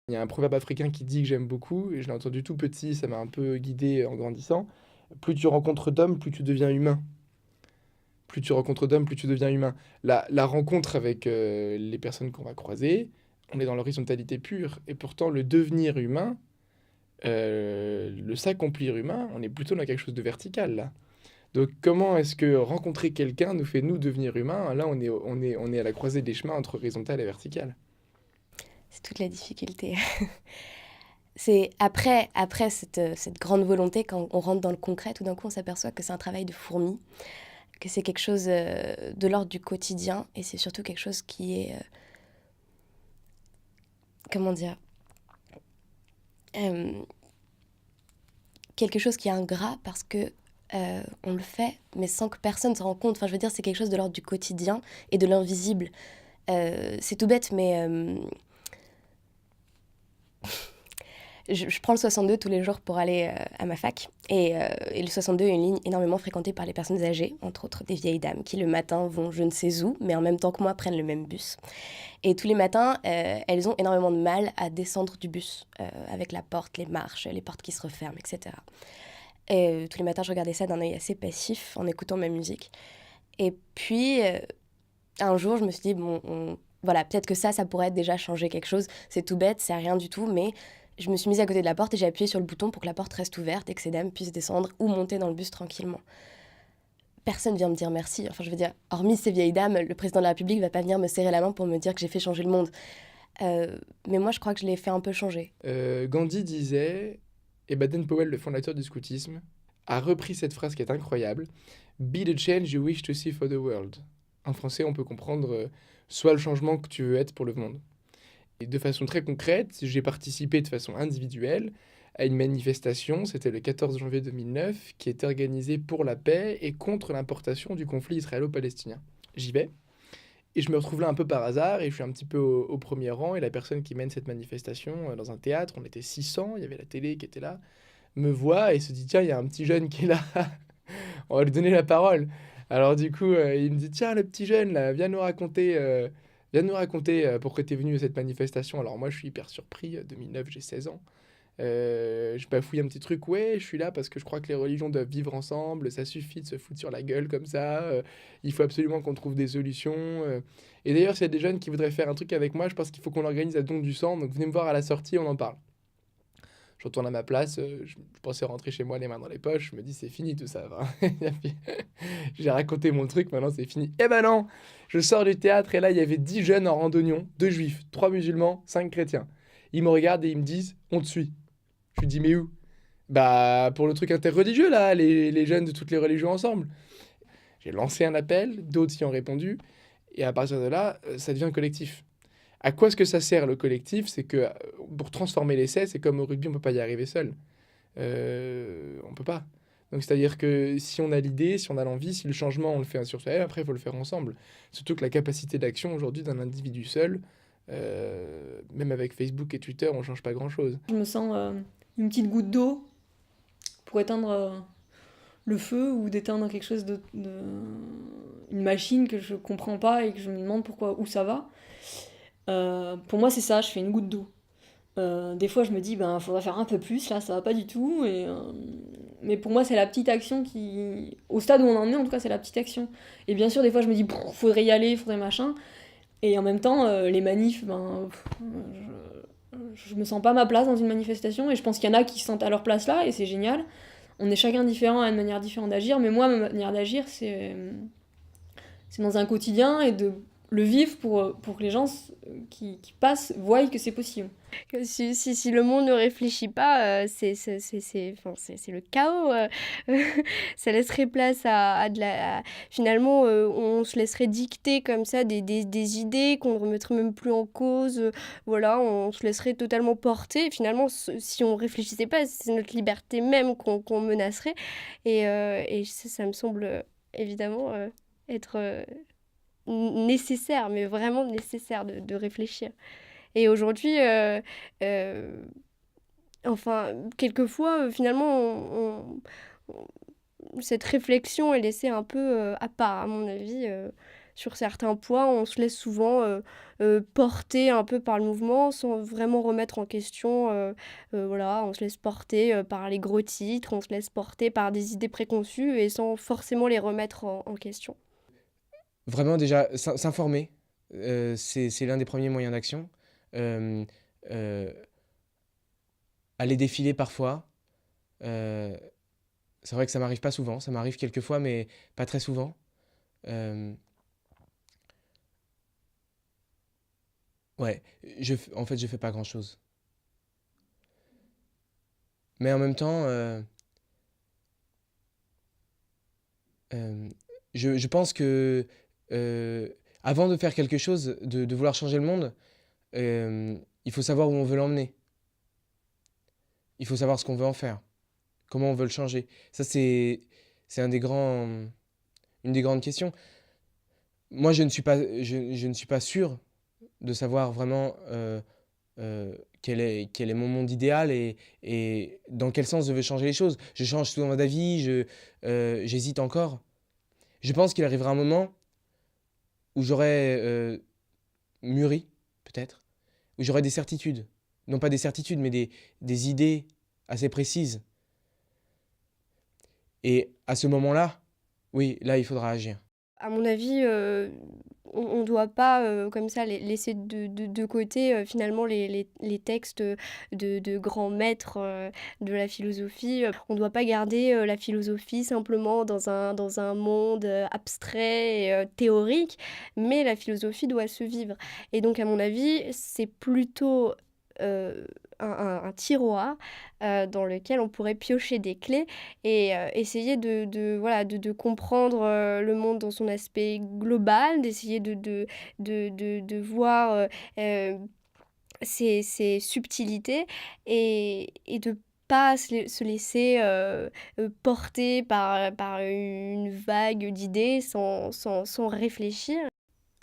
Il y a un proverbe africain qui dit que j'aime beaucoup, et je l'ai entendu tout petit, ça m'a un peu guidé en grandissant. Plus tu rencontres d'hommes, plus tu deviens humain. Plus tu rencontres d'hommes, plus tu deviens humain. La rencontre avec les personnes qu'on va croiser, on est dans l'horizontalité pure. Et pourtant, le devenir humain, le s'accomplir humain, on est plutôt dans quelque chose de vertical, là. Donc comment est-ce que rencontrer quelqu'un nous fait nous devenir humains? Là, on est à la croisée des chemins entre horizontal et vertical. C'est toute la difficulté. C'est après cette grande volonté, quand on rentre dans le concret, tout d'un coup, on s'aperçoit que c'est un travail de fourmi, que c'est quelque chose de l'ordre du quotidien, et c'est surtout quelque chose qui est, comment dire, euh, quelque chose qui est ingrat parce que on le fait, mais sans que personne se rende compte. Enfin, je veux dire, c'est quelque chose de l'ordre du quotidien et de l'invisible. C'est tout bête, mais je prends le 62 tous les jours pour aller à ma fac. Et le 62 est une ligne énormément fréquentée par les personnes âgées, entre autres des vieilles dames, qui le matin vont je ne sais où, mais en même temps que moi prennent le même bus. Et tous les matins, elles ont énormément de mal à descendre du bus, avec la porte, les marches, les portes qui se referment, etc. Et tous les matins, je regardais ça d'un œil assez passif, en écoutant ma musique. Et puis, un jour, je me suis dit, bon, voilà, peut-être que ça pourrait déjà changer quelque chose. C'est tout bête, c'est rien du tout, mais je me suis mise à côté de la porte et j'ai appuyé sur le bouton pour que la porte reste ouverte et que ces dames puissent descendre ou monter dans le bus tranquillement. Personne vient me dire merci. Enfin, je veux dire, hormis ces vieilles dames, le président de la République va pas venir me serrer la main pour me dire que j'ai fait changer le monde. Mais moi, je crois que je l'ai fait un peu changer. Gandhi disait, et Baden-Powell, le fondateur du scoutisme, a repris cette phrase qui est incroyable: Be the change you wish to see for the world. En français, on peut comprendre sois le changement que tu veux être pour le monde. Et de façon très concrète, j'ai participé de façon individuelle à une manifestation, c'était le 14 janvier 2009, qui était organisée pour la paix et contre l'importation du conflit israélo-palestinien. J'y vais, et je me retrouve là un peu par hasard, et je suis un petit peu au premier rang, et la personne qui mène cette manifestation dans un théâtre, on était 600, il y avait la télé qui était là, me voit et se dit, tiens, il y a un petit jeune qui est là, on va lui donner la parole. Alors du coup, il me dit, tiens, le petit jeune, là, viens nous raconter pourquoi tu es venu à cette manifestation. Alors moi, je suis hyper surpris, 2009, j'ai 16 ans. Je bafouille un petit truc, ouais, je suis là parce que je crois que les religions doivent vivre ensemble, ça suffit de se foutre sur la gueule comme ça, il faut absolument qu'on trouve des solutions. Et d'ailleurs, s'il y a des jeunes qui voudraient faire un truc avec moi, je pense qu'il faut qu'on organise un don du sang, donc venez me voir à la sortie, on en parle. Je retourne à ma place, je pensais rentrer chez moi les mains dans les poches, je me dis c'est fini tout ça. J'ai raconté mon truc, maintenant c'est fini. Eh ben non, je sors du théâtre et là il y avait 10 jeunes en randonnion, 2 juifs, 3 musulmans, 5 chrétiens. Ils me regardent et ils me disent on te suit. Je lui dis mais où? Bah pour le truc interreligieux là, les jeunes de toutes les religions ensemble. J'ai lancé un appel, d'autres y ont répondu, et à partir de là, ça devient collectif. À quoi est-ce que ça sert le collectif? C'est que pour transformer l'essai, c'est comme au rugby, on peut pas y arriver seul. On peut pas. Donc c'est-à-dire que si on a l'idée, si on a l'envie, si le changement on le fait sur soi, après il faut le faire ensemble. Surtout que la capacité d'action aujourd'hui d'un individu seul, même avec Facebook et Twitter, on change pas grand-chose. Je me sens une petite goutte d'eau pour éteindre le feu ou d'éteindre quelque chose une machine que je comprends pas et que je me demande pourquoi où ça va. Pour moi, c'est ça, je fais une goutte d'eau. Des fois, je me dis, ben, faudrait faire un peu plus, là, ça va pas du tout. Mais pour moi, c'est la petite action qui. Au stade où on en est, en tout cas, c'est la petite action. Et bien sûr, des fois, je me dis, faudrait y aller, faudrait machin. Et en même temps, les manifs, ben, je me sens pas à ma place dans une manifestation. Et je pense qu'il y en a qui se sentent à leur place là, et c'est génial. On est chacun différent, à une manière différente d'agir. Mais moi, ma manière d'agir, c'est dans un quotidien et de le vivre pour que les gens qui passent voient que c'est possible. Si le monde ne réfléchit pas, enfin, c'est le chaos. Ça laisserait place à de la... Finalement, on se laisserait dicter comme ça des idées qu'on ne remettrait même plus en cause. Voilà, on se laisserait totalement porter. Finalement, si on ne réfléchissait pas, c'est notre liberté même qu'on menacerait. Et ça me semble évidemment être nécessaire, mais vraiment nécessaire de réfléchir. Et aujourd'hui, enfin, quelquefois, finalement, cette réflexion est laissée un peu à part, à mon avis. sur certains points, on se laisse souvent porter un peu par le mouvement sans vraiment remettre en question. Voilà, on se laisse porter par les gros titres, on se laisse porter par des idées préconçues et sans forcément les remettre en question. Vraiment, déjà, s'informer, c'est l'un des premiers moyens d'action. Euh, euh, Aller défiler parfois. Euh, c'est vrai que ça m'arrive pas souvent, ça m'arrive quelques fois, mais pas très souvent. Euh, ouais, en fait, je fais pas grand-chose. Mais en même temps, euh, je pense que euh, avant de faire quelque chose, de vouloir changer le monde, il faut savoir où on veut l'emmener. Il faut savoir ce qu'on veut en faire, comment on veut le changer. Ça, c'est une des grandes questions. Moi, je ne suis pas sûr de savoir vraiment quel est mon monde idéal et dans quel sens je veux changer les choses. Je change souvent d'avis, j'hésite encore. Je pense qu'il arrivera un moment où j'aurai mûri, peut-être, où j'aurai des certitudes. Non pas des certitudes, mais des idées assez précises. Et à ce moment-là, oui, là, il faudra agir. À mon avis, on ne doit pas comme ça laisser de côté finalement les textes de grands maîtres de la philosophie. On ne doit pas garder la philosophie simplement dans un monde abstrait et théorique, mais la philosophie doit se vivre. Et donc, à mon avis, c'est plutôt un tiroir dans lequel on pourrait piocher des clés et essayer voilà, de comprendre le monde dans son aspect global, d'essayer de voir ses subtilités et de pas se laisser porter par une vague d'idées sans réfléchir.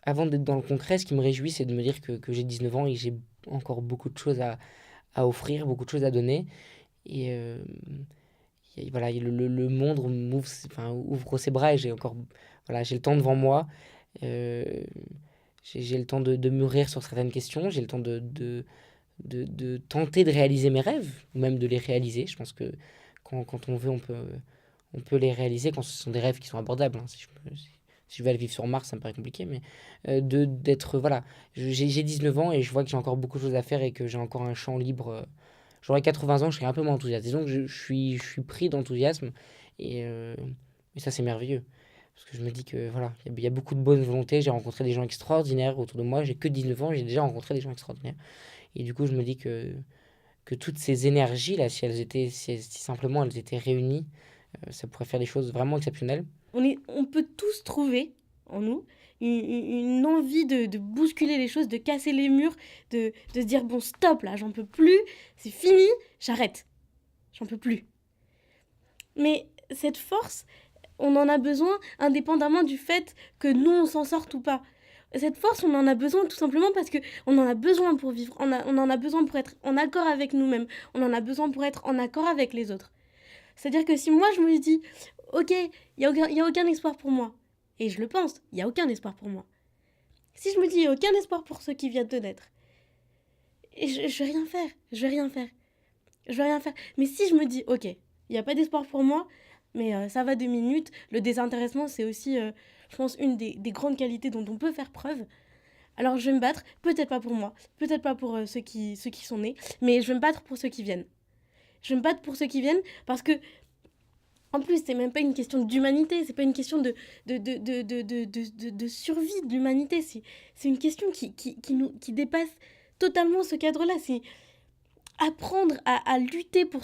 Avant d'être dans le concret, ce qui me réjouit, c'est de me dire que j'ai 19 ans et que j'ai encore beaucoup de choses à offrir, beaucoup de choses à donner. Et voilà, le monde ouvre ses bras et voilà, j'ai le temps devant moi. Euh, j'ai le temps de mûrir sur certaines questions. J'ai le temps de tenter de réaliser mes rêves, ou même de les réaliser. Je pense que quand on veut, on peut les réaliser quand ce sont des rêves qui sont abordables. Hein. Si je vais aller vivre sur Mars, ça me paraît compliqué, mais voilà, j'ai 19 ans et je vois que j'ai encore beaucoup de choses à faire et que j'ai encore un champ libre. J'aurai 80 ans, je serai un peu moins enthousiaste. Disons que je suis pris d'enthousiasme et ça, c'est merveilleux. Parce que je me dis que voilà, il y a beaucoup de bonne volonté. J'ai rencontré des gens extraordinaires autour de moi. J'ai que 19 ans, j'ai déjà rencontré des gens extraordinaires. Et du coup, je me dis que toutes ces énergies-là, si simplement elles étaient réunies, ça pourrait faire des choses vraiment exceptionnelles. On peut tous trouver en nous une envie de bousculer les choses, de casser les murs, de se dire bon stop là, j'en peux plus, c'est fini, j'arrête, j'en peux plus. Mais cette force, on en a besoin indépendamment du fait que nous on s'en sorte ou pas. Cette force, on en a besoin tout simplement parce qu'on en a besoin pour vivre, on en a besoin pour être en accord avec nous-mêmes, on en a besoin pour être en accord avec les autres. C'est-à-dire que si moi je me dis ok, il y a aucun espoir pour moi. Et je le pense, il n'y a aucun espoir pour moi. Si je me dis, il n'y a aucun espoir pour ceux qui viennent de naître, et je vais rien faire, je vais rien faire. Je vais rien faire. Mais si je me dis, ok, il n'y a pas d'espoir pour moi, mais ça va 2 minutes, le désintéressement, c'est aussi, je pense, une des grandes qualités dont on peut faire preuve. Alors je vais me battre, peut-être pas pour moi, peut-être pas pour ceux qui sont nés, mais je vais me battre pour ceux qui viennent. Je vais me battre pour ceux qui viennent parce que en plus, c'est même pas une question d'humanité, c'est pas une question de survie de l'humanité, c'est une question qui dépasse totalement ce cadre-là. C'est apprendre à lutter pour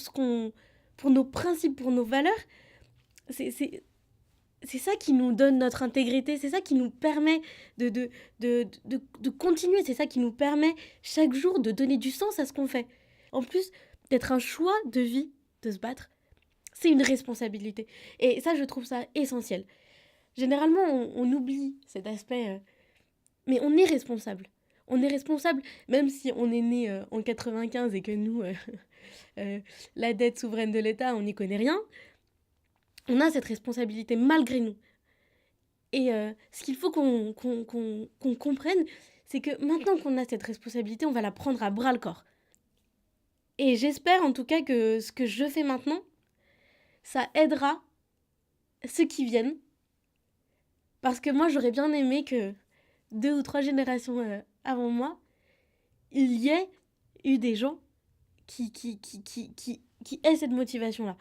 nos principes, pour nos valeurs. C'est ça qui nous donne notre intégrité, c'est ça qui nous permet de continuer, c'est ça qui nous permet chaque jour de donner du sens à ce qu'on fait. En plus d'être un choix de vie, de se battre, c'est une responsabilité. Et ça, je trouve ça essentiel. Généralement, on oublie cet aspect, mais on est responsable. On est responsable, même si on est né en 95 et que nous, la dette souveraine de l'État, on n'y connaît rien. On a cette responsabilité malgré nous. Et ce qu'il faut qu'on comprenne, c'est que maintenant qu'on a cette responsabilité, on va la prendre à bras le corps. Et j'espère en tout cas que ce que je fais maintenant, ça aidera ceux qui viennent. Parce que moi, j'aurais bien aimé que 2 ou 3 générations avant moi, il y ait eu des gens qui aient cette motivation-là.